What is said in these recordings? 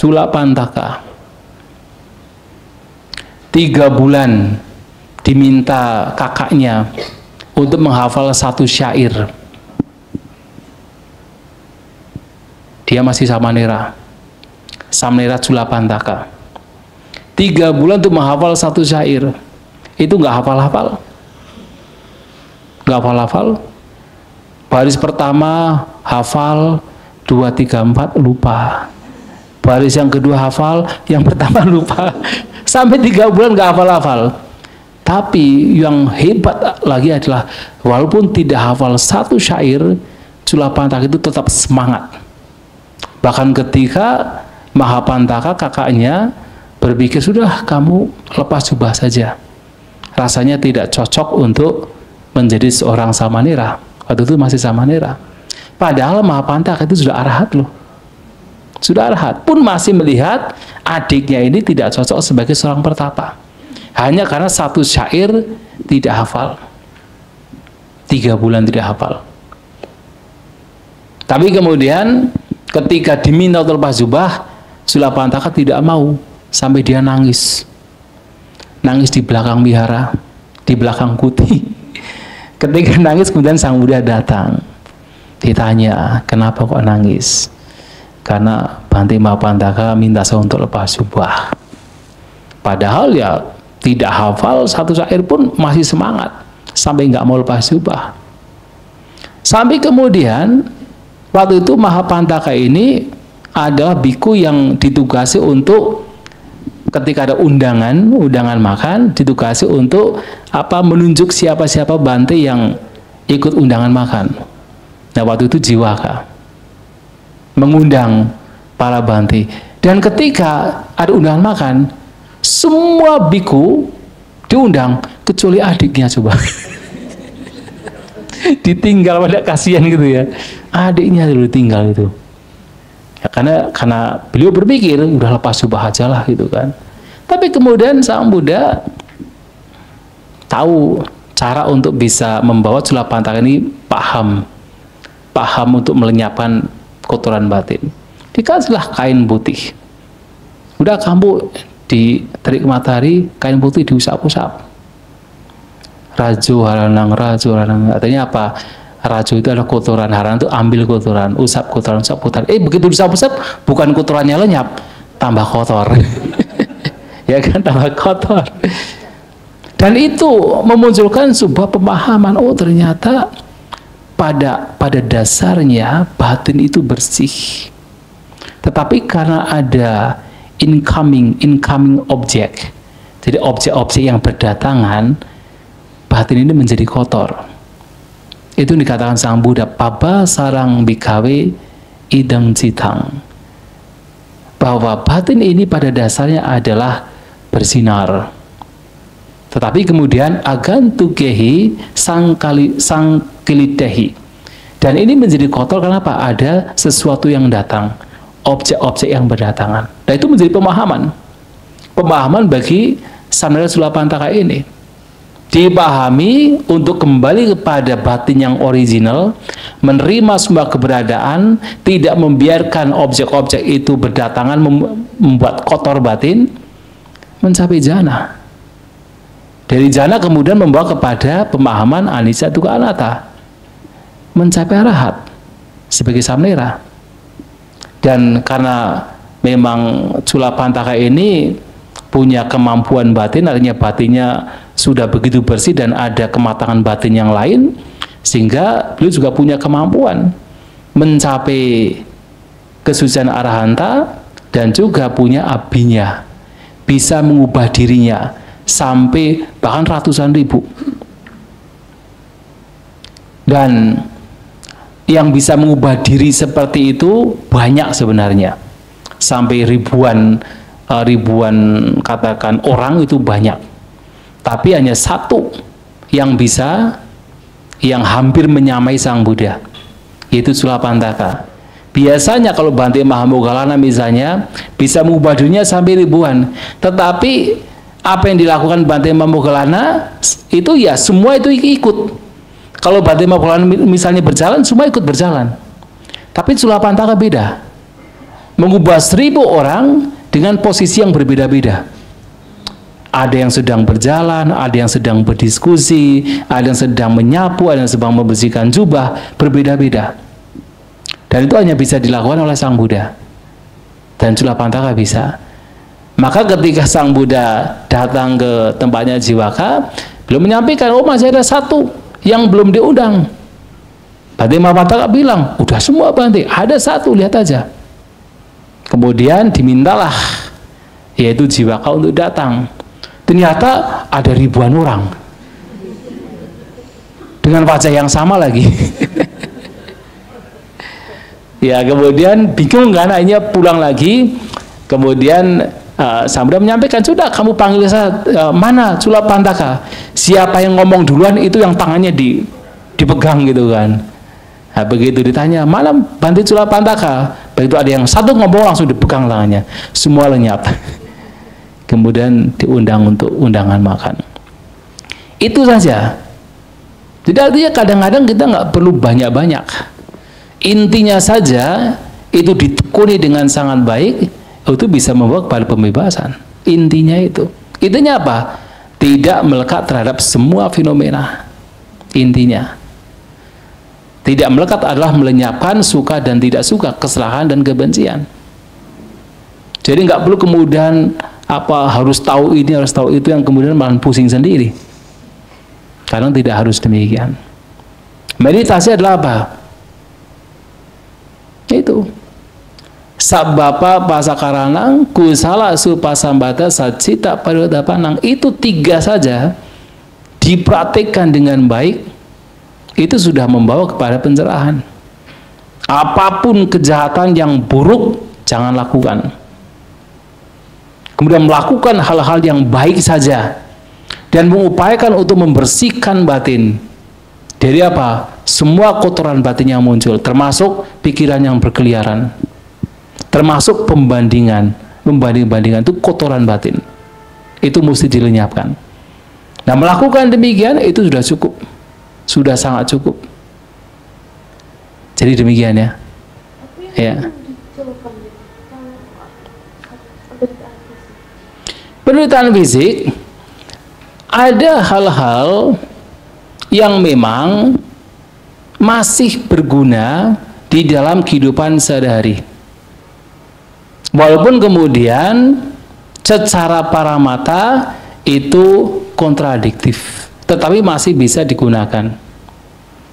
Culapantaka 3 bulan diminta kakaknya untuk menghafal 1 syair. Dia masih Samanera Culapantaka. 3 bulan untuk menghafal 1 syair. Itu nggak hafal-hafal. Nggak hafal-hafal. Baris pertama hafal, 2, 3, 4 lupa. Baris yang kedua hafal, yang pertama lupa. Sampai 3 bulan nggak hafal-hafal. Tapi yang hebat lagi adalah walaupun tidak hafal 1 syair, Culapantaka itu tetap semangat. Bahkan ketika Mahapantaka kakaknya berpikir, sudah kamu lepas jubah saja. Rasanya tidak cocok untuk menjadi seorang Samanera. Waktu itu masih Samanera. Padahal Mahapantaka itu sudah arahat loh. Sudah arahat, pun masih melihat adiknya ini tidak cocok sebagai seorang pertapa. Hanya karena 1 syair tidak hafal. 3 bulan tidak hafal. Tapi kemudian ketika diminta untuk lepas jubah, Culapantaka tidak mau, sampai dia nangis. Nangis di belakang wihara, di belakang kuti. Ketika nangis kemudian Sang Buddha datang. Ditanya, kenapa kok nangis? Karena Bhante Mahapantaka minta saya untuk lepas jubah. Padahal ya tidak hafal 1 syair pun masih semangat, sampai nggak mau lepas jubah. Sampai kemudian waktu itu Mahapantaka ini adalah biku yang ditugasi untuk ketika ada undangan makan, ditugasi untuk menunjuk siapa-siapa Bhante yang ikut undangan makan. Nah waktu itu Jiwaka mengundang para Bhante, dan ketika ada undangan makan, semua biku diundang kecuali adiknya. Coba ditinggal, pada kasihan gitu ya, adiknya dulu tinggal itu ya, karena beliau berpikir udah lepas jubah aja lah gitu kan. Tapi kemudian Sang Buddha tahu cara untuk bisa membawa Culapantaka ini paham untuk melenyapkan kotoran batin. Dikasihlah kain putih. Udah kamu di terik matahari, kain putih diusap-usap. Rajo haranang, artinya apa? Rajo itu adalah kotoran, haranang itu ambil kotoran, usap kotoran. Begitu diusap-usap, bukan kotorannya lenyap, tambah kotor. Ya kan, tambah kotor. Dan itu memunculkan sebuah pemahaman, oh ternyata pada dasarnya batin itu bersih, tetapi karena ada incoming object, jadi objek-objek yang berdatangan, batin ini menjadi kotor. Itu dikatakan Sang Buddha, paba sarang bikawe idang citang, bahwa batin ini pada dasarnya adalah bersinar. Tetapi kemudian agantukehi sangkilidehi, dan ini menjadi kotor. Kenapa? Ada sesuatu yang datang, objek-objek yang berdatangan. Nah itu menjadi pemahaman bagi Samanera Culapantaka ini. Dipahami untuk kembali kepada batin yang original, menerima semua keberadaan, tidak membiarkan objek-objek itu berdatangan membuat kotor batin, mencapai jana. Dari jana kemudian membawa kepada pemahaman anicca dukkha anatta, mencapai arahat sebagai Samanera. Dan karena memang Culapantaka ini punya kemampuan batin, artinya batinnya sudah begitu bersih dan ada kematangan batin yang lain, sehingga beliau juga punya kemampuan mencapai kesucian arahanta, dan juga punya abhinya, bisa mengubah dirinya sampai bahkan ratusan ribu. Dan yang bisa mengubah diri seperti itu banyak sebenarnya, sampai ribuan katakan orang itu banyak. Tapi hanya satu yang bisa, yang hampir menyamai Sang Buddha, yaitu Culapantaka. Biasanya kalau Bhante Mahamoggallana misalnya bisa mengubah dirinya sampai ribuan, tetapi apa yang dilakukan Bhante Mahamoggallana itu ya semua itu ikut. Kalau Bhante Mahamoggallana misalnya berjalan, semua ikut berjalan. Tapi Culapantaka beda. mengubah 1000 orang dengan posisi yang berbeda-beda. Ada yang sedang berjalan, ada yang sedang berdiskusi, ada yang sedang menyapu, ada yang sedang membersihkan jubah, berbeda-beda. Dan itu hanya bisa dilakukan oleh Sang Buddha. Dan Culapantaka bisa. Maka ketika Sang Buddha datang ke tempatnya Jiwaka, beliau menyampaikan, oh masih ada satu yang belum diundang. Bhante Mahapantaka bilang, udah semua Bhante, ada satu, lihat aja. Kemudian dimintalah, yaitu Jiwaka untuk datang. Ternyata ada ribuan orang. Dengan wajah yang sama lagi. Ya, kemudian bingung kan, akhirnya pulang lagi. Kemudian Sang Buddha menyampaikan, sudah kamu panggil saya, mana Culapantaka, siapa yang ngomong duluan itu yang tangannya dipegang gitu kan. Nah, begitu ditanya, mana Bhante Culapantaka, begitu ada yang satu ngomong langsung dipegang tangannya, semua lenyap. Kemudian diundang untuk undangan makan. Itu saja. Jadi artinya kadang-kadang kita nggak perlu banyak-banyak, intinya saja itu ditekuni dengan sangat baik, itu bisa membawa kepada pembebasan. Intinya itu. Intinya apa? Tidak melekat terhadap semua fenomena. Intinya. Tidak melekat adalah melenyapkan suka dan tidak suka, kesalahan dan kebencian. Jadi nggak perlu kemudian harus tahu ini, harus tahu itu, yang kemudian malah pusing sendiri. Karena tidak harus demikian. Meditasi adalah apa? Itu. Sabbapa pasakaranang kusala supasambata sacita pariyodapanang, itu 3 saja dipraktikkan dengan baik, itu sudah membawa kepada pencerahan. Apapun kejahatan yang buruk jangan lakukan, kemudian melakukan hal-hal yang baik saja dan mengupayakan untuk membersihkan batin dari apa? Semua kotoran batin yang muncul, termasuk pikiran yang berkeliaran, termasuk pembandingan itu kotoran batin, itu mesti dilenyapkan. Nah, melakukan demikian itu sudah cukup, sudah sangat cukup. Jadi demikian ya. Ya. Penderitaan fisik, ada hal-hal yang memang masih berguna di dalam kehidupan sehari-hari. Walaupun kemudian secara paramata itu kontradiktif, tetapi masih bisa digunakan.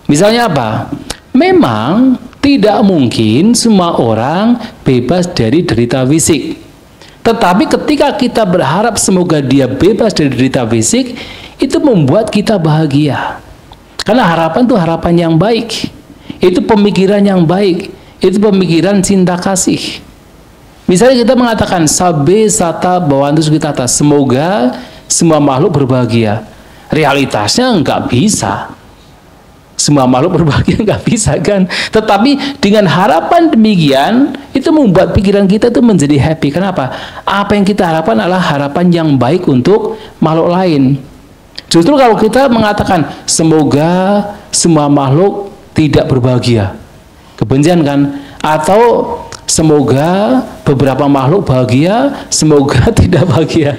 Misalnya apa? Memang tidak mungkin semua orang bebas dari derita fisik. Tetapi ketika kita berharap semoga dia bebas dari derita fisik, itu membuat kita bahagia. Karena harapan itu harapan yang baik. Itu pemikiran yang baik. Itu pemikiran cinta kasih. Misalnya kita mengatakan sabbe sata bhavantu sukhitata, semoga semua makhluk berbahagia. Realitasnya nggak bisa. Semua makhluk berbahagia nggak bisa kan. Tetapi dengan harapan demikian, itu membuat pikiran kita itu menjadi happy. Kenapa? Apa yang kita harapkan adalah harapan yang baik untuk makhluk lain. Justru kalau kita mengatakan semoga semua makhluk tidak berbahagia, kebencian kan? Atau semoga beberapa makhluk bahagia, semoga tidak bahagia,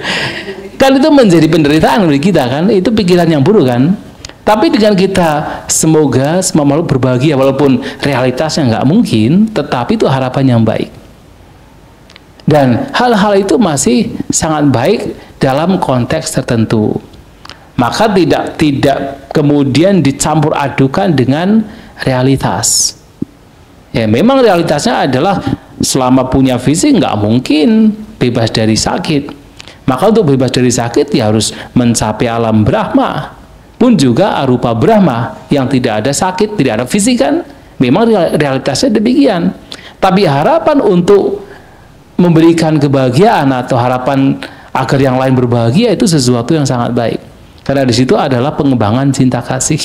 kan itu menjadi penderitaan bagi kita kan? Itu pikiran yang buruk kan? Tapi dengan kita semoga semua makhluk berbahagia, walaupun realitasnya nggak mungkin, tetapi itu harapan yang baik. Dan hal-hal itu masih sangat baik dalam konteks tertentu. Maka tidak kemudian dicampur adukan dengan realitas. Ya, memang realitasnya adalah selama punya fisik nggak mungkin bebas dari sakit. Maka untuk bebas dari sakit ya harus mencapai alam Brahma, pun juga arupa Brahma yang tidak ada sakit, tidak ada fisik kan. Memang realitasnya demikian. Tapi harapan untuk memberikan kebahagiaan atau harapan agar yang lain berbahagia itu sesuatu yang sangat baik. Karena di situ adalah pengembangan cinta kasih,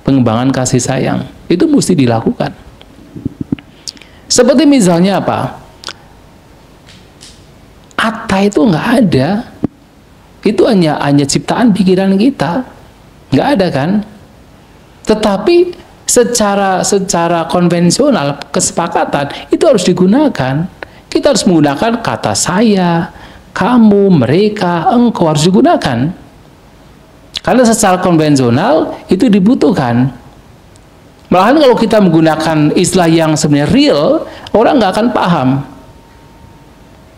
pengembangan kasih sayang. Itu mesti dilakukan. Seperti misalnya apa? Atta itu nggak ada. Itu hanya ciptaan pikiran kita. Nggak ada kan? Tetapi secara konvensional kesepakatan itu harus digunakan. Kita harus menggunakan kata saya, kamu, mereka, engkau harus digunakan. Karena secara konvensional itu dibutuhkan. Malahan kalau kita menggunakan istilah yang sebenarnya real, orang nggak akan paham.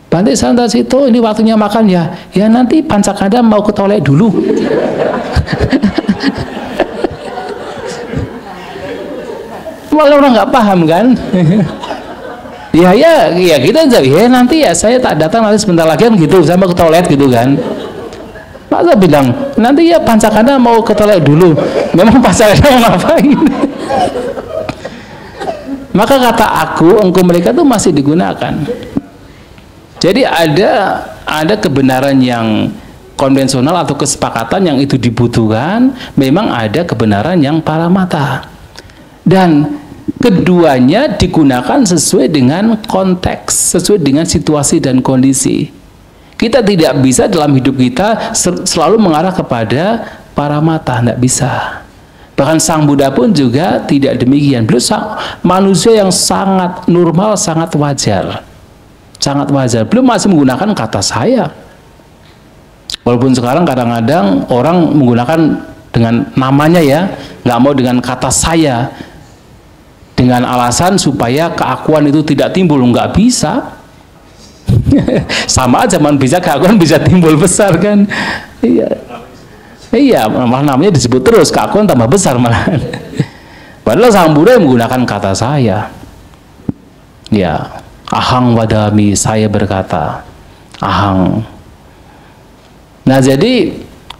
Bante Santasito, ini waktunya makan ya. Ya nanti Pancakanda mau ke toilet dulu. Malah orang nggak paham kan? ya kita jawab, ya nanti ya saya tak datang nanti sebentar lagi kan gitu, saya mau ke toilet gitu kan. Masa bilang nanti ya Pancakanda mau ke toilet dulu. Memang Pancakanda mau ngapain? Maka kata aku, engkau, mereka itu masih digunakan. Jadi ada kebenaran yang konvensional atau kesepakatan yang itu dibutuhkan, memang ada kebenaran yang paramata. Dan keduanya digunakan sesuai dengan konteks, sesuai dengan situasi dan kondisi. Kita tidak bisa dalam hidup kita selalu mengarah kepada paramata, tidak bisa. Bahkan Sang Buddha pun juga tidak demikian. Beliau manusia yang sangat normal, sangat wajar. Sangat wajar. Beliau masih menggunakan kata saya. Walaupun sekarang kadang-kadang orang menggunakan dengan namanya ya, nggak mau dengan kata saya. Dengan alasan supaya keakuan itu tidak timbul. Nggak bisa. Sama aja, man bisa keakuan bisa timbul besar kan. Iya, malah namanya disebut terus, keakuan tambah besar malah. Padahal Sang Buddha menggunakan kata saya. Ya, ahang wadami, saya berkata. Ahang. Nah, jadi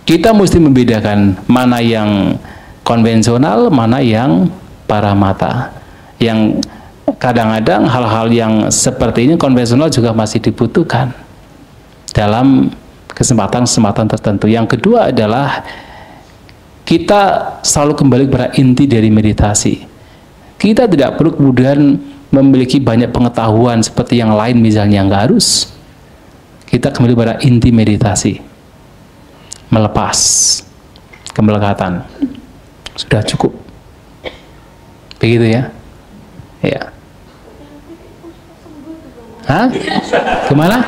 kita mesti membedakan mana yang konvensional, mana yang paramata. Yang kadang-kadang hal-hal yang seperti ini konvensional juga masih dibutuhkan dalam kesempatan-kesempatan tertentu. Yang kedua adalah kita selalu kembali kepada inti dari meditasi. Kita tidak perlu kemudian memiliki banyak pengetahuan seperti yang lain misalnya, nggak harus. Kita kembali pada inti meditasi, melepas kemelekatan, sudah cukup. Begitu ya? Ya. Hah? Kemana?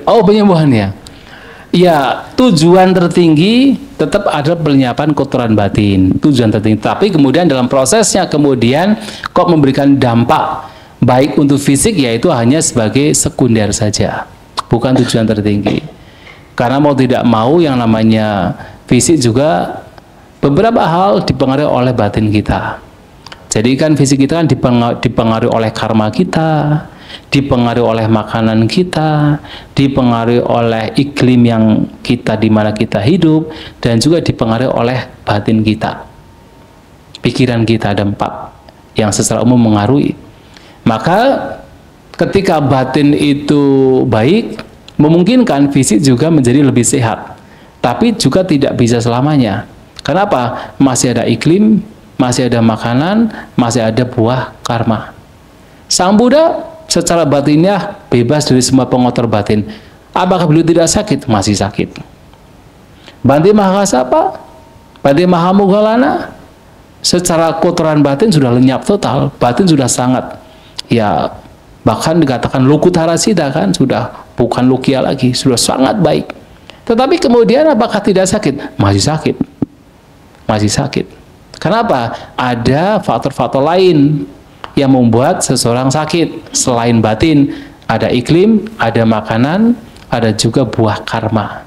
Oh, penyembuhan ya. Ya, tujuan tertinggi tetap ada penyerapan kotoran batin, tujuan tertinggi. Tapi kemudian dalam prosesnya kemudian kok memberikan dampak baik untuk fisik, yaitu hanya sebagai sekunder saja, bukan tujuan tertinggi. Karena mau tidak mau yang namanya fisik juga beberapa hal dipengaruhi oleh batin kita. Jadi kan fisik kita kan dipengaruhi oleh karma kita, dipengaruhi oleh makanan kita, dipengaruhi oleh iklim yang kita di mana kita hidup, dan juga dipengaruhi oleh batin kita. Pikiran kita ada 4 yang secara umum mengaruhi. Maka ketika batin itu baik, memungkinkan fisik juga menjadi lebih sehat. Tapi juga tidak bisa selamanya. Kenapa? Masih ada iklim, masih ada makanan, masih ada buah karma. Sang Buddha secara batinnya bebas dari semua pengotor batin. Apakah beliau tidak sakit? Masih sakit. Bante Mahakasapa, Bante Mahamoggallana, secara kotoran batin sudah lenyap total, batin sudah sangat, ya bahkan dikatakan Lokutara Siddha kan, sudah bukan Lokia lagi, sudah sangat baik. Tetapi kemudian apakah tidak sakit? Masih sakit. Masih sakit. Kenapa? Ada faktor-faktor lain yang membuat seseorang sakit. Selain batin, ada iklim, ada makanan, ada juga buah karma.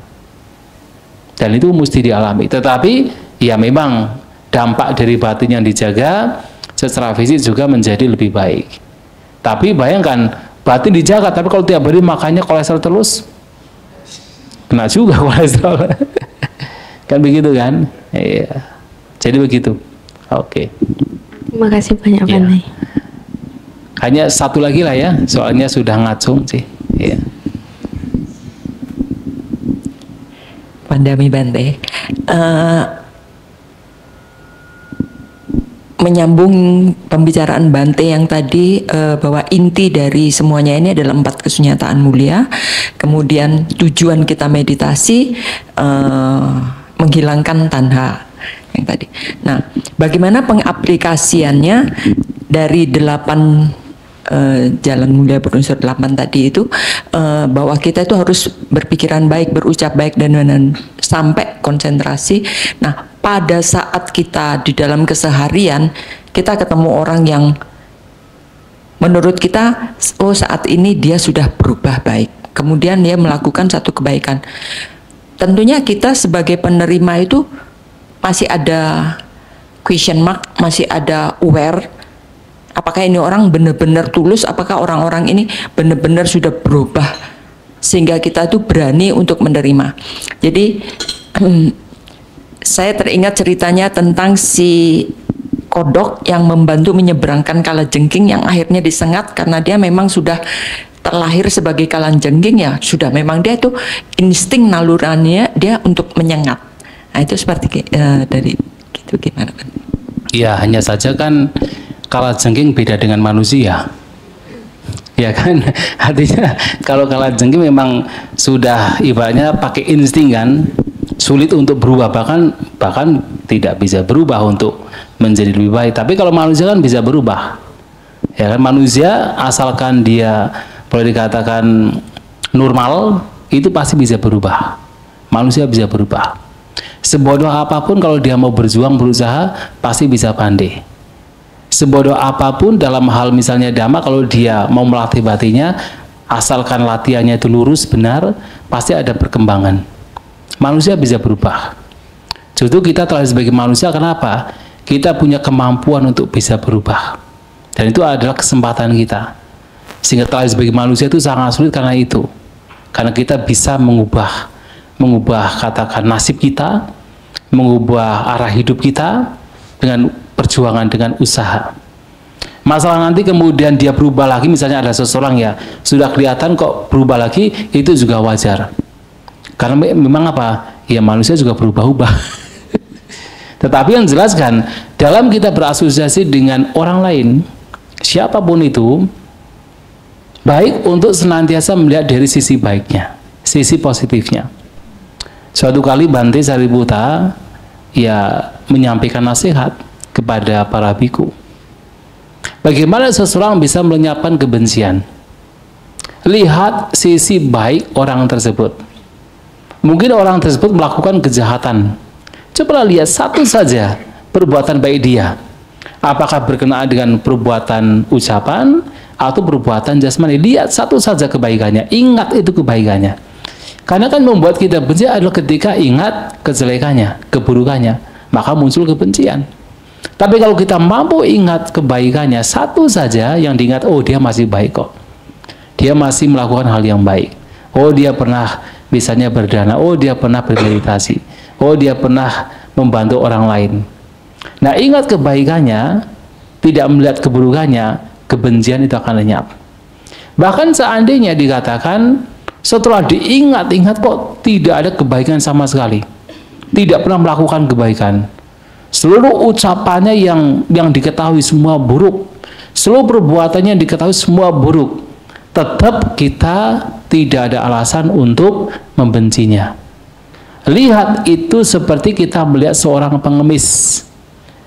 Dan itu mesti dialami. Tetapi ya memang dampak dari batin yang dijaga secara fisik juga menjadi lebih baik. Tapi bayangkan, batin dijaga, tapi kalau tiap hari makannya kolesterol terus, kena juga kolesterol. Kan begitu kan? Iya. Jadi begitu. Oke. Terima kasih banyak, Ya. Bante. Hanya satu lagi lah ya, soalnya sudah ngacung sih. Ya. Pandami Bante. Menyambung pembicaraan Bante yang tadi, bahwa inti dari semuanya ini adalah 4 kesunyataan mulia. Kemudian tujuan kita meditasi menghilangkan tanha yang tadi. Nah, bagaimana pengaplikasiannya dari 8 jalan mulia berunsur 8 tadi itu, bahwa kita itu harus berpikiran baik, berucap baik, dan sampai konsentrasi. Nah, pada saat kita di dalam keseharian kita ketemu orang yang menurut kita, oh saat ini dia sudah berubah baik, kemudian dia melakukan satu kebaikan, tentunya kita sebagai penerima itu masih ada question mark, masih ada aware, apakah ini orang benar-benar tulus, apakah orang-orang ini benar-benar sudah berubah sehingga kita tuh berani untuk menerima. Jadi saya teringat ceritanya tentang si kodok yang membantu menyeberangkan kalajengking yang akhirnya disengat karena dia memang sudah terlahir sebagai kalajengking, ya sudah memang dia itu insting naluriannya dia untuk menyengat. Nah itu seperti dari gitu, gimana kan? Ya, hanya saja kan kalajengking beda dengan manusia, ya kan? Artinya kalau kalajengking memang sudah ibaratnya pakai insting kan, sulit untuk berubah, bahkan tidak bisa berubah untuk menjadi lebih baik. Tapi kalau manusia kan bisa berubah, ya kan? Manusia asalkan dia boleh dikatakan normal, itu pasti bisa berubah. Manusia bisa berubah. Sebodoh apapun kalau dia mau berjuang, berusaha, pasti bisa pandai. Sebodoh apapun dalam hal misalnya dhamma, kalau dia mau melatih batinnya, asalkan latihannya itu lurus, benar, pasti ada perkembangan. Manusia bisa berubah. Justru kita terlahir sebagai manusia, kenapa? Kita punya kemampuan untuk bisa berubah. Dan itu adalah kesempatan kita. Sehingga terlahir sebagai manusia itu sangat sulit karena itu. Karena kita bisa mengubah katakan nasib kita, mengubah arah hidup kita dengan perjuangan, dengan usaha. Masalah nanti kemudian dia berubah lagi, misalnya ada seseorang ya sudah kelihatan kok berubah lagi, itu juga wajar. Karena memang apa? Ya manusia juga berubah-ubah. Tetapi yang jelas kan, dalam kita berasosiasi dengan orang lain, siapapun itu, baik untuk senantiasa melihat dari sisi baiknya, sisi positifnya. Suatu kali Bante Sariputta ya menyampaikan nasihat kepada para biku. Bagaimana seseorang bisa melenyapkan kebencian? Lihat sisi baik orang tersebut. Mungkin orang tersebut melakukan kejahatan. Cobalah lihat satu saja perbuatan baik dia. Apakah berkenaan dengan perbuatan ucapan atau perbuatan jasmani? Lihat satu saja kebaikannya. Ingat itu kebaikannya. Karena kan membuat kita benci adalah ketika ingat kejelekannya, keburukannya, maka muncul kebencian. Tapi kalau kita mampu ingat kebaikannya, satu saja yang diingat, oh dia masih baik kok. Dia masih melakukan hal yang baik. Oh dia pernah misalnya berdana, oh dia pernah bermeditasi, oh dia pernah membantu orang lain. Nah ingat kebaikannya, tidak melihat keburukannya, kebencian itu akan lenyap. Bahkan seandainya dikatakan setelah diingat-ingat kok tidak ada kebaikan sama sekali, tidak pernah melakukan kebaikan, seluruh ucapannya yang diketahui semua buruk, seluruh perbuatannya yang diketahui semua buruk, tetap kita tidak ada alasan untuk membencinya. Lihat itu seperti kita melihat seorang pengemis.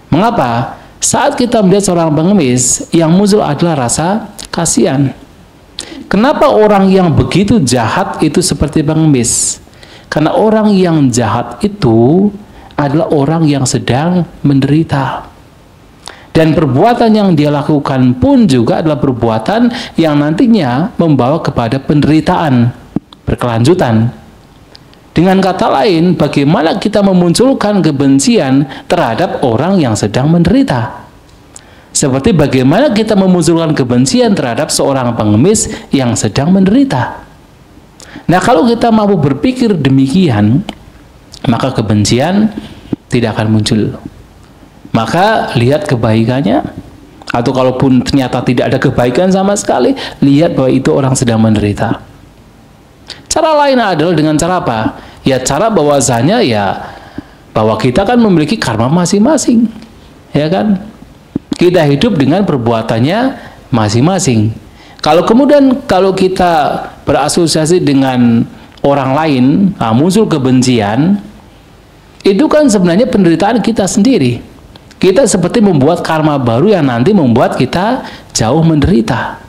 Mengapa? Saat kita melihat seorang pengemis, yang muncul adalah rasa kasihan. Kenapa orang yang begitu jahat itu seperti pengemis? Karena orang yang jahat itu adalah orang yang sedang menderita. Dan perbuatan yang dia lakukan pun juga adalah perbuatan yang nantinya membawa kepada penderitaan berkelanjutan. Dengan kata lain, bagaimana kita memunculkan kebencian terhadap orang yang sedang menderita? Seperti bagaimana kita memunculkan kebencian terhadap seorang pengemis yang sedang menderita. Nah, kalau kita mampu berpikir demikian, maka kebencian tidak akan muncul. Maka lihat kebaikannya, atau kalaupun ternyata tidak ada kebaikan sama sekali, lihat bahwa itu orang sedang menderita. Cara lain adalah dengan cara apa? Ya cara bahwasanya ya bahwa kita kan memiliki karma masing-masing, ya kan? Kita hidup dengan perbuatannya masing-masing. Kalau kita berasosiasi dengan orang lain, muncul kebencian, itu kan sebenarnya penderitaan kita sendiri. kita seperti membuat karma baru yang nanti membuat kita jauh menderita.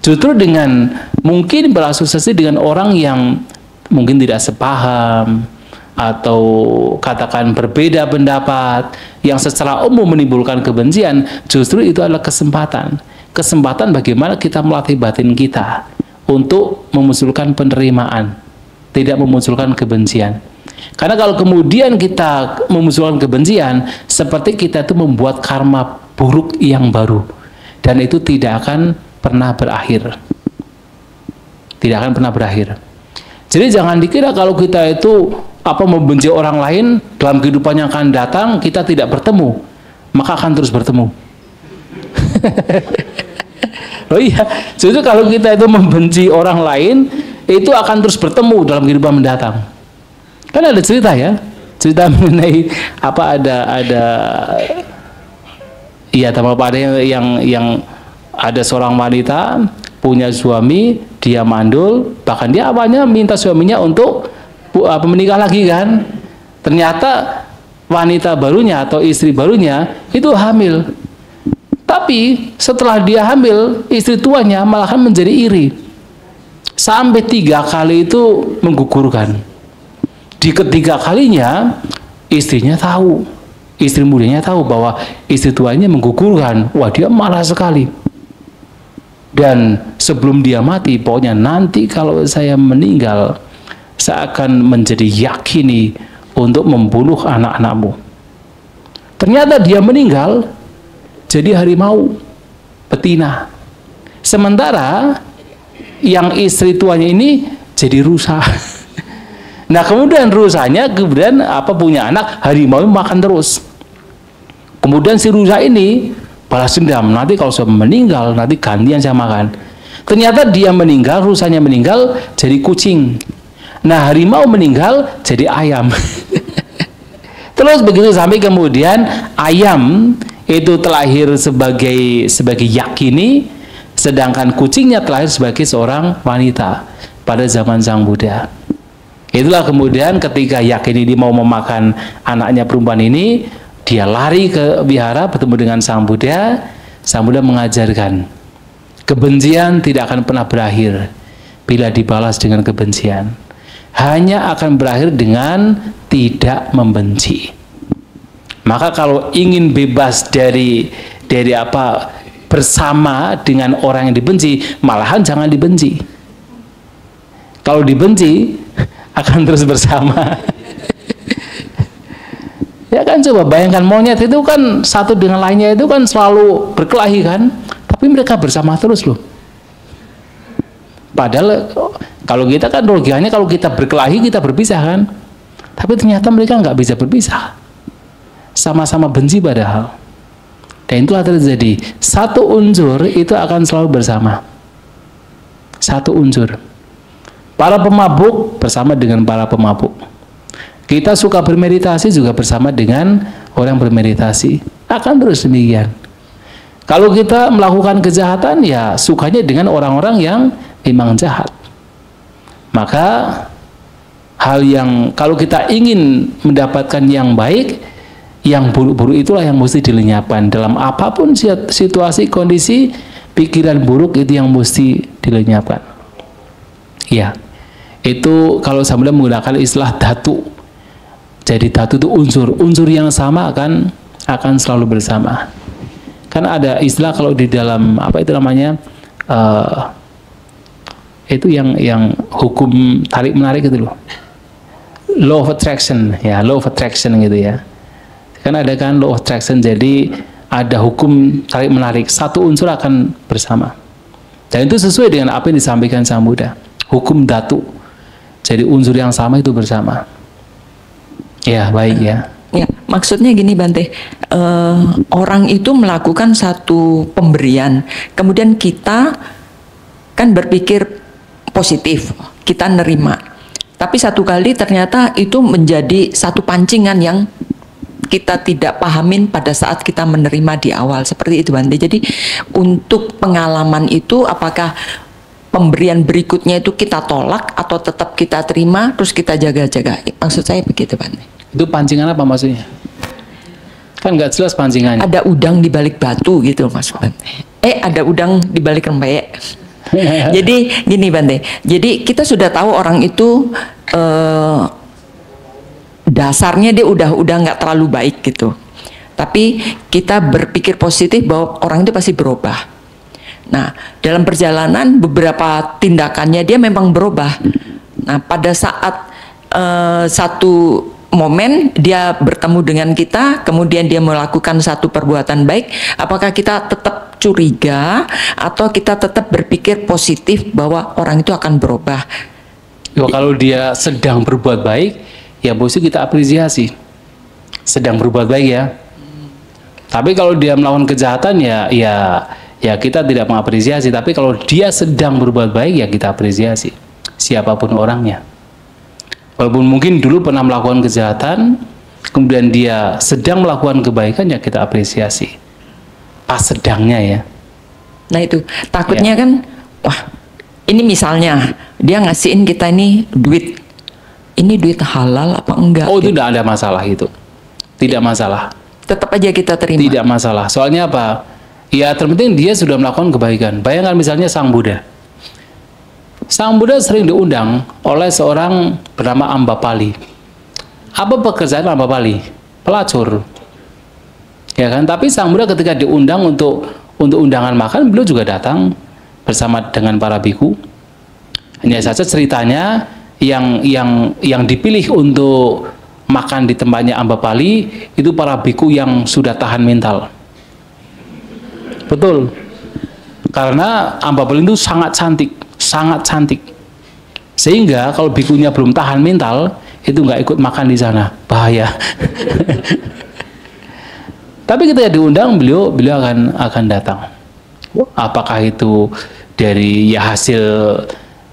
Justru dengan mungkin berasosiasi dengan orang yang mungkin tidak sepaham atau katakan berbeda pendapat yang secara umum menimbulkan kebencian, justru itu adalah kesempatan bagaimana kita melatih batin kita untuk memunculkan penerimaan, tidak memunculkan kebencian. Karena kalau kemudian kita memunculkan kebencian, seperti kita itu membuat karma buruk yang baru, dan itu tidak akan pernah berakhir. Tidak akan pernah berakhir. Jadi jangan dikira kalau kita itu membenci orang lain dalam kehidupan yang akan datang kita tidak bertemu, maka akan terus bertemu. Oh iya, justru kalau kita itu membenci orang lain itu akan terus bertemu dalam kehidupan mendatang. Kan ada cerita ya, cerita mengenai ada yang ada seorang wanita punya suami, dia mandul, bahkan dia awalnya minta suaminya untuk menikah lagi kan. Ternyata wanita barunya atau istri barunya itu hamil. Tapi setelah dia hamil, istri tuanya malahan menjadi iri. Sampai 3 kali itu menggugurkan. Di ketiga kalinya istrinya tahu, istri mudanya tahu bahwa istri tuanya menggugurkan. Wah, dia marah sekali. Dan sebelum dia mati, pokoknya nanti kalau saya meninggal, saya akan menjadi yakini untuk membunuh anak-anakmu. Ternyata dia meninggal jadi harimau betina. Sementara yang istri tuanya ini jadi rusa. Nah, kemudian rusanya punya anak, harimau makan terus. Kemudian si rusa ini balas dendam, nanti kalau saya meninggal nanti gantian saya makan. Ternyata dia meninggal, rusanya meninggal jadi kucing. Nah, harimau meninggal jadi ayam. Terus begitu sampai kemudian ayam itu terlahir sebagai yakini, sedangkan kucingnya terlahir sebagai seorang wanita pada zaman Sang Buddha. Itulah kemudian ketika yakini ini mau memakan anaknya perempuan ini, dia lari ke wihara bertemu dengan Sang Buddha. Sang Buddha mengajarkan kebencian tidak akan pernah berakhir bila dibalas dengan kebencian. Hanya akan berakhir dengan tidak membenci. Maka kalau ingin bebas dari bersama dengan orang yang dibenci, malahan jangan dibenci. Kalau dibenci akan terus bersama. Ya kan, coba bayangkan monyet itu kan satu dengan lainnya itu kan selalu berkelahi kan, tapi mereka bersama terus loh. Padahal kalau kita kan logikanya kalau kita berkelahi kita berpisah kan, tapi ternyata mereka nggak bisa berpisah, sama-sama benci padahal. Dan itulah terjadi, satu unsur itu akan selalu bersama, satu unsur. Para pemabuk bersama dengan para pemabuk. Kita suka bermeditasi juga bersama dengan orang bermeditasi. Akan terus demikian. Kalau kita melakukan kejahatan, ya sukanya dengan orang-orang yang memang jahat. Maka hal yang kalau kita ingin mendapatkan yang baik, yang buruk-buruk itulah yang mesti dilenyapkan. Dalam apapun situasi, kondisi, pikiran buruk itu yang mesti dilenyapkan. Ya. Itu kalau Sang Buddha menggunakan istilah dhatu. Jadi dhatu itu unsur yang sama akan selalu bersama. Kan ada istilah kalau di dalam itu yang hukum tarik menarik itu loh, law of attraction ya, law of attraction gitu ya. Kan ada kan law of attraction, jadi ada hukum tarik menarik, satu unsur akan bersama. Dan itu sesuai dengan apa yang disampaikan Sang Buddha, hukum dhatu. Jadi unsur yang sama itu bersama. Ya, baik ya. Ya, maksudnya gini Bante, orang itu melakukan satu pemberian, kemudian kita kan berpikir positif, kita nerima. Tapi satu kali ternyata itu menjadi satu pancingan yang kita tidak pahamin pada saat kita menerima di awal, seperti itu Bante. Jadi untuk pengalaman itu apakah pemberian berikutnya itu kita tolak atau tetap kita terima terus kita jaga-jaga? Maksud saya begitu Bante. Itu pancingan apa maksudnya? Kan nggak jelas pancingannya. Ada udang di balik batu gitu Mas Bante. Ada udang di balik rempeyek. Jadi gini Bante, jadi kita sudah tahu orang itu dasarnya dia udah nggak terlalu baik gitu. Tapi kita berpikir positif bahwa orang itu pasti berubah. Nah, dalam perjalanan beberapa tindakannya dia memang berubah. Nah, pada saat satu momen dia bertemu dengan kita, kemudian dia melakukan satu perbuatan baik, apakah kita tetap curiga atau kita tetap berpikir positif bahwa orang itu akan berubah? Kalau dia sedang berbuat baik, ya mesti kita apresiasi. Sedang berbuat baik ya. Tapi kalau dia melakukan kejahatan ya kita tidak mengapresiasi. Tapi kalau dia sedang berbuat baik ya kita apresiasi. Siapapun orangnya. Walaupun mungkin dulu pernah melakukan kejahatan, kemudian dia sedang melakukan kebaikan, ya kita apresiasi. Pas sedangnya ya. Nah itu, takutnya kan, wah ini misalnya, dia ngasihin kita ini duit halal apa enggak? Oh itu tidak ada masalah itu. Tidak masalah. Tetap aja kita terima. Tidak masalah. Soalnya apa? Ya terpenting dia sudah melakukan kebaikan. Bayangkan misalnya Sang Buddha. Sang Buddha sering diundang oleh seorang bernama Ambapali. Apa pekerjaan Ambapali? Pelacur. Ya kan? Tapi Sang Buddha ketika diundang untuk undangan makan, beliau juga datang bersama dengan para biku. Hanya saja ceritanya yang dipilih untuk makan di tempatnya Ambapali itu para biku yang sudah tahan mental. Betul. Karena Ambapali itu sangat cantik, sehingga kalau bikunya belum tahan mental itu nggak ikut makan di sana, bahaya. Tapi ketika diundang beliau akan datang. Apakah itu dari hasil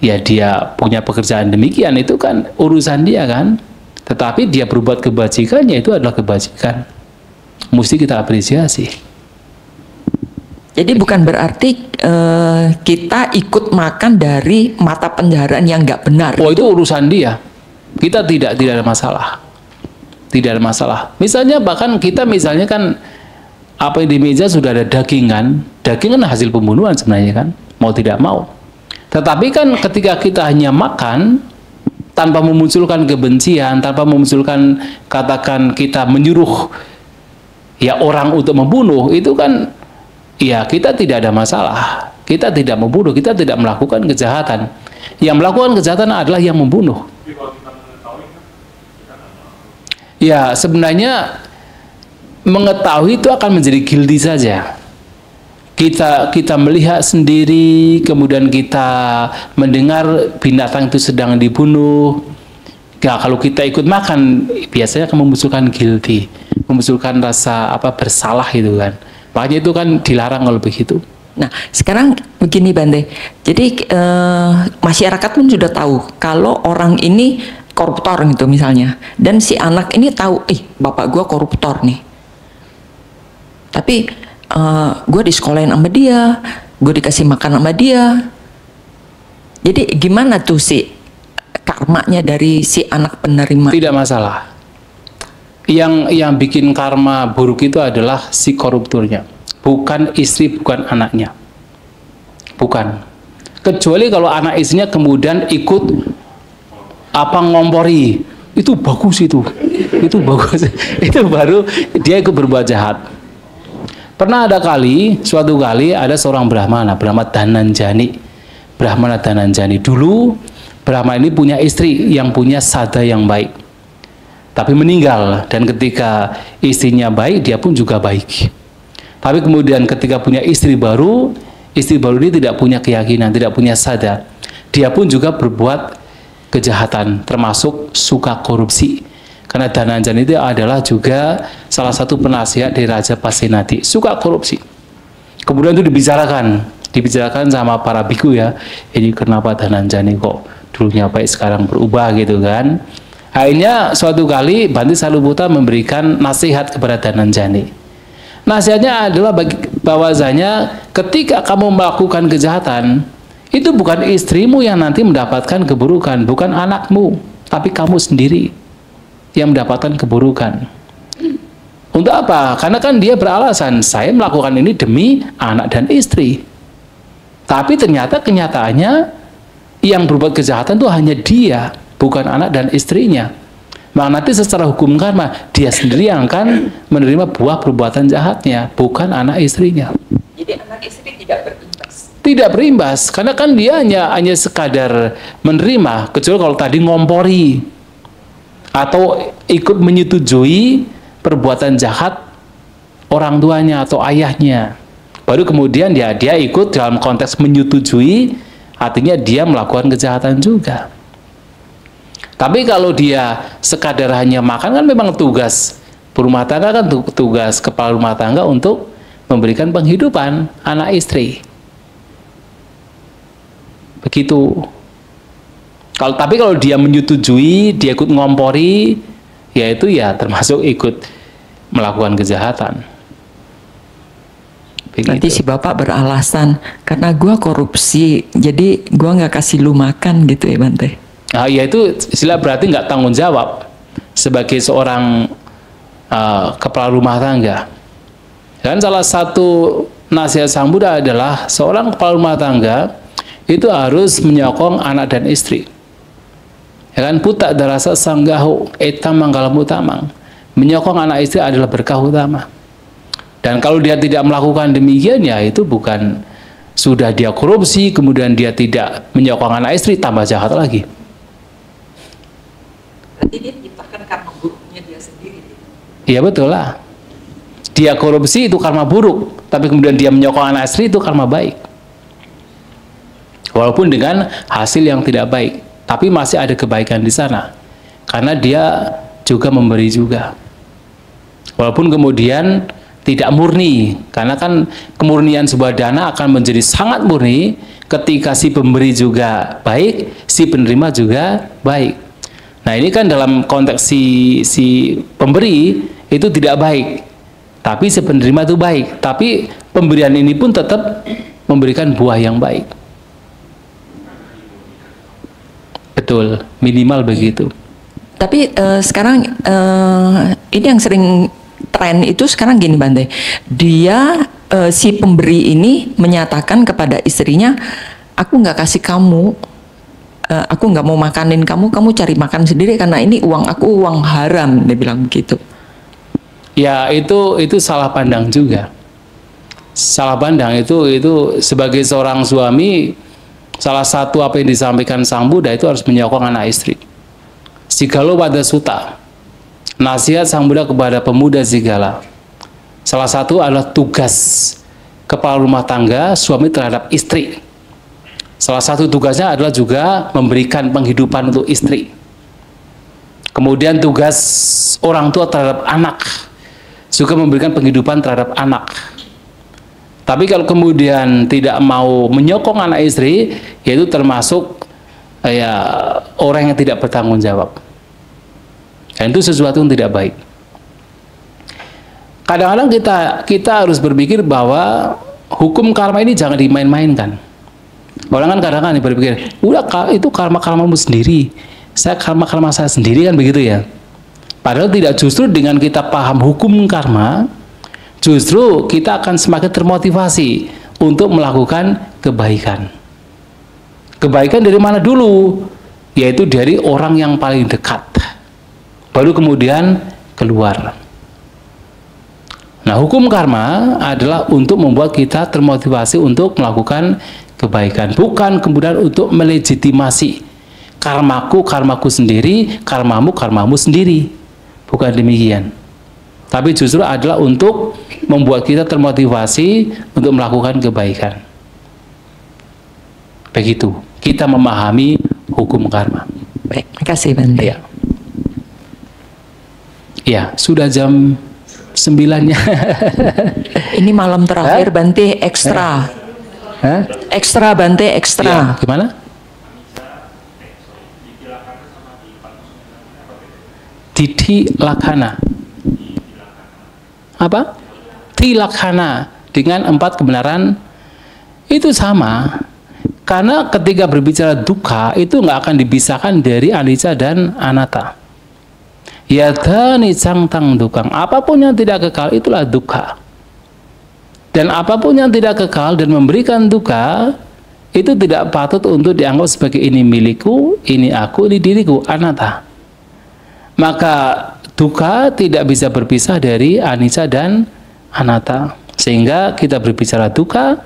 dia punya pekerjaan demikian, itu kan urusan dia kan. Tetapi dia berbuat kebajikannya itu adalah kebajikan, mesti kita apresiasi. Jadi bukan berarti kita ikut makan dari mata pencaharian yang nggak benar. Oh itu urusan dia. Kita tidak ada masalah. Tidak ada masalah. Misalnya bahkan kita kan apa yang di meja sudah ada daging kan. Daging kan hasil pembunuhan sebenarnya kan. Mau tidak mau. Tetapi kan ketika kita hanya makan tanpa memunculkan kebencian, tanpa memunculkan katakan kita menyuruh ya orang untuk membunuh, itu kan ya kita tidak ada masalah. Kita tidak membunuh, kita tidak melakukan kejahatan. Yang melakukan kejahatan adalah yang membunuh. Ya sebenarnya mengetahui itu akan menjadi guilty saja. Kita melihat sendiri, kemudian kita mendengar binatang itu sedang dibunuh. Ya, kalau kita ikut makan, biasanya akan memunculkan guilty, memunculkan rasa bersalah itu kan. Makanya itu kan dilarang kalau begitu. Nah, sekarang begini Bante. Jadi masyarakat pun sudah tahu kalau orang ini koruptor gitu misalnya. Dan si anak ini tahu, bapak gua koruptor nih. Tapi gua disekolahin sama dia, gua dikasih makan sama dia. Jadi gimana tuh si karmanya dari si anak penerima? Tidak masalah. Yang bikin karma buruk itu adalah si koruptornya, bukan istri, bukan anaknya, bukan. Kecuali kalau anak istrinya kemudian ikut ngompori, itu bagus itu bagus, itu baru dia ikut berbuat jahat. Pernah ada suatu kali ada seorang Brahmana bernama Dhananjani. Dulu Brahmana ini punya istri yang punya sada yang baik, tapi meninggal, dan ketika istrinya baik, dia pun juga baik. Tapi kemudian ketika punya istri baru ini tidak punya keyakinan, tidak punya sada. Dia pun juga berbuat kejahatan, termasuk suka korupsi. Karena Dhananjani itu adalah juga salah satu penasihat dari Raja Pasenadi, suka korupsi. Kemudian itu dibicarakan sama para biku ya. Ini kenapa Dhananjani kok dulunya baik sekarang berubah gitu kan. Akhirnya suatu kali Bhante Sariputta memberikan nasihat kepada Dhananjani. Nasihatnya adalah bahwasanya ketika kamu melakukan kejahatan, itu bukan istrimu yang nanti mendapatkan keburukan, bukan anakmu, tapi kamu sendiri yang mendapatkan keburukan. Untuk apa? Karena kan dia beralasan, saya melakukan ini demi anak dan istri. Tapi ternyata kenyataannya yang berbuat kejahatan itu hanya dia, bukan anak dan istrinya. Maka nanti secara hukum karma, dia sendiri yang akan menerima buah perbuatan jahatnya, bukan anak istrinya. Jadi anak istri tidak berimbas. Tidak berimbas, karena kan dia hanya sekadar menerima, kecuali kalau tadi ngompori atau ikut menyetujui perbuatan jahat orang tuanya atau ayahnya. Baru kemudian dia ikut dalam konteks menyetujui, artinya dia melakukan kejahatan juga. Tapi kalau dia sekadar hanya makan, kan memang tugas berumah tangga, kan tugas kepala rumah tangga untuk memberikan penghidupan anak istri. Begitu. Tapi kalau dia menyetujui, dia ikut ngompori, yaitu ya termasuk ikut melakukan kejahatan. Begitu. Nanti si bapak beralasan karena gua korupsi, jadi gua nggak kasih lu makan gitu ya Bante. Nah, ya itu istilah berarti nggak tanggung jawab sebagai seorang kepala rumah tangga. Dan salah satu nasihat Sang Buddha adalah seorang kepala rumah tangga itu harus menyokong anak dan istri. Ya kan, putak darasa sanggaho etam manggalam utamang. Menyokong anak istri adalah berkah utama. Dan kalau dia tidak melakukan demikian, ya itu bukan sudah dia korupsi, kemudian dia tidak menyokong anak istri, tambah jahat lagi. Berarti dia menciptakan karma buruknya dia sendiri. Iya betul lah. Dia korupsi itu karma buruk, tapi kemudian dia menyokong anak istri itu karma baik. Walaupun dengan hasil yang tidak baik, tapi masih ada kebaikan di sana. Karena dia juga memberi juga. Walaupun kemudian tidak murni, karena kan kemurnian sebuah dana akan menjadi sangat murni ketika si pemberi juga baik, si penerima juga baik. Nah ini kan dalam konteks si pemberi itu tidak baik, tapi si penerima itu baik. Tapi pemberian ini pun tetap memberikan buah yang baik. Betul, minimal begitu. Tapi sekarang ini yang sering tren itu sekarang gini Bante, dia si pemberi ini menyatakan kepada istrinya, aku nggak kasih kamu, aku nggak mau makanin kamu, kamu cari makan sendiri karena ini uang aku, uang haram, dia bilang begitu. Ya itu salah pandang juga. Salah pandang itu sebagai seorang suami, salah satu apa yang disampaikan Sang Buddha itu harus menyokong anak istri. Sigalo pada suta. Nasihat Sang Buddha kepada pemuda Sigala. Salah satu adalah tugas kepala rumah tangga suami terhadap istri. Salah satu tugasnya adalah juga memberikan penghidupan untuk istri. Kemudian tugas orang tua terhadap anak, juga memberikan penghidupan terhadap anak. Tapi kalau kemudian tidak mau menyokong anak istri, yaitu termasuk ya orang yang tidak bertanggung jawab. Dan itu sesuatu yang tidak baik. Kadang-kadang kita harus berpikir bahwa hukum karma ini jangan dimain-mainkan. Orang kan kadang-kadang berpikir, udah itu karma-karmamu sendiri, saya karma-karma saya sendiri, kan begitu ya. Padahal tidak, justru dengan kita paham hukum karma, justru kita akan semakin termotivasi untuk melakukan kebaikan. Kebaikan dari mana dulu? Yaitu dari orang yang paling dekat. Baru kemudian keluar. Nah, hukum karma adalah untuk membuat kita termotivasi untuk melakukan kebaikan, bukan kemudian untuk melegitimasi karmaku sendiri, karmamu sendiri. Bukan demikian. Tapi justru adalah untuk membuat kita termotivasi untuk melakukan kebaikan. Begitu kita memahami hukum karma. Baik, terima kasih Bante. Ya. Ya, sudah jam 9-nya. Ini malam terakhir Bante ekstra. Ekstra Bante, ekstra. Ya, gimana? Didi Lakhana. Apa? Tilakhana, dengan 4 kebenaran itu sama. Karena ketika berbicara dukkha itu nggak akan dipisahkan dari anicca dan anatta. Yadani cangtang dukang. Apapun yang tidak kekal itulah duka. Dan apapun yang tidak kekal dan memberikan duka itu tidak patut untuk dianggap sebagai ini milikku, ini aku, ini diriku, anatta. Maka duka tidak bisa berpisah dari anicca dan anatta. Sehingga kita berbicara duka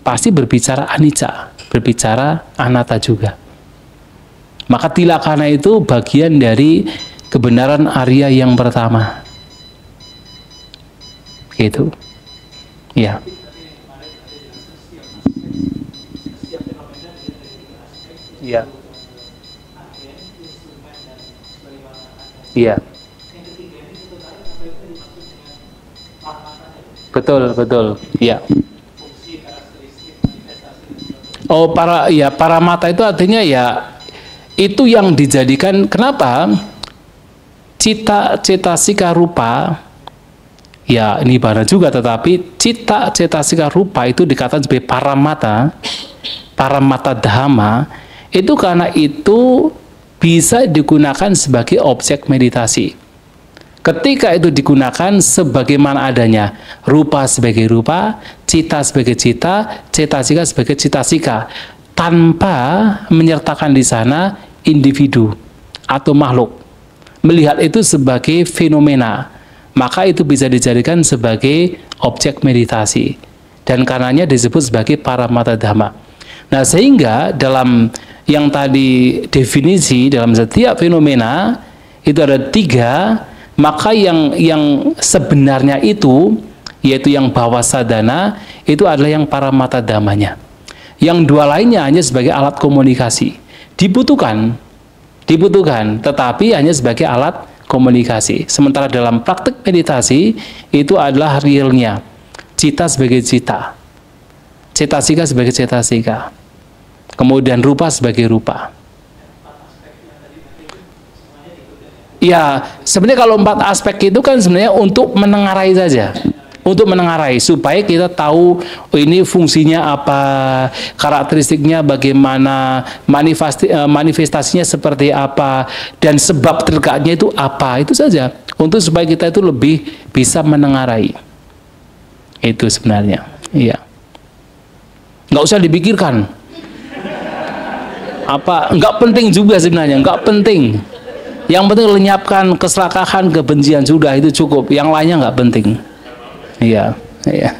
pasti berbicara anicca, berbicara anatta juga. Maka tilakana itu bagian dari kebenaran Arya yang pertama. Gitu. Ya. Iya. Iya. Betul, betul. Iya. Oh, para mata itu artinya ya itu yang dijadikan, kenapa? Cetasika rupa, ya ini bahana juga, tetapi cetasika rupa itu dikatakan sebagai paramata dhamma, itu karena itu bisa digunakan sebagai objek meditasi. Ketika itu digunakan sebagaimana adanya, rupa sebagai rupa, cita sebagai cita, cetasika sebagai cetasika, tanpa menyertakan di sana individu atau makhluk. Melihat itu sebagai fenomena, maka itu bisa dijadikan sebagai objek meditasi, dan karenanya disebut sebagai paramata dhamma. Nah, sehingga dalam yang tadi definisi, dalam setiap fenomena itu ada 3, maka yang sebenarnya itu, yaitu yang bawah sadana, itu adalah yang paramata dhammanya. Yang 2 lainnya hanya sebagai alat komunikasi, dibutuhkan, tetapi hanya sebagai alat komunikasi. Sementara dalam praktek meditasi itu adalah realnya, cita sebagai cita, cetasika sebagai cetasika, kemudian rupa sebagai rupa. Ya, sebenarnya kalau 4 aspek itu kan sebenarnya untuk menengarai saja. Untuk menengarai, supaya kita tahu ini fungsinya apa, karakteristiknya bagaimana, manifestasinya seperti apa, dan sebab terkatnya itu apa, itu saja. Untuk supaya kita itu lebih bisa menengarai. Itu sebenarnya, iya. Nggak usah dipikirkan. Nggak penting juga sebenarnya, nggak penting. Yang penting lenyapkan keserakahan, kebencian, sudah itu cukup. Yang lainnya nggak penting. Iya, iya.